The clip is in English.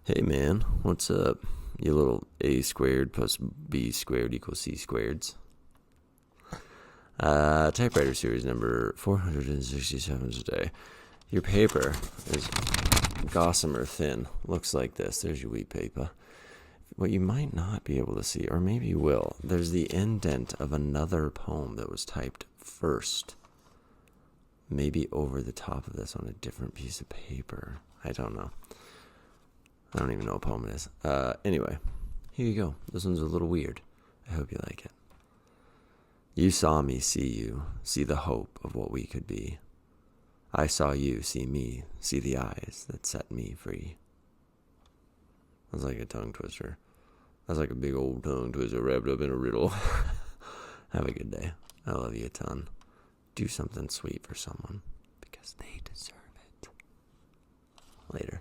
Hey man, what's up? You little a squared plus b squared equals c squareds. Typewriter series number 467 today. Your paper is gossamer thin. Looks like this. There's your wheat paper. What you might not be able to see, or maybe you will, there's the indent of another poem that was typed first. Maybe over the top of this on a different piece of paper. I don't know. I don't even know what poem it is. Anyway, here you go. This one's a little weird. I hope you like it. You saw me see you, see the hope of what we could be. I saw you see me, see the eyes that set me free. That's like a tongue twister. That's like a big old tongue twister wrapped up in a riddle. Have a good day. I love you a ton. Do something sweet for someone because they deserve it. Later.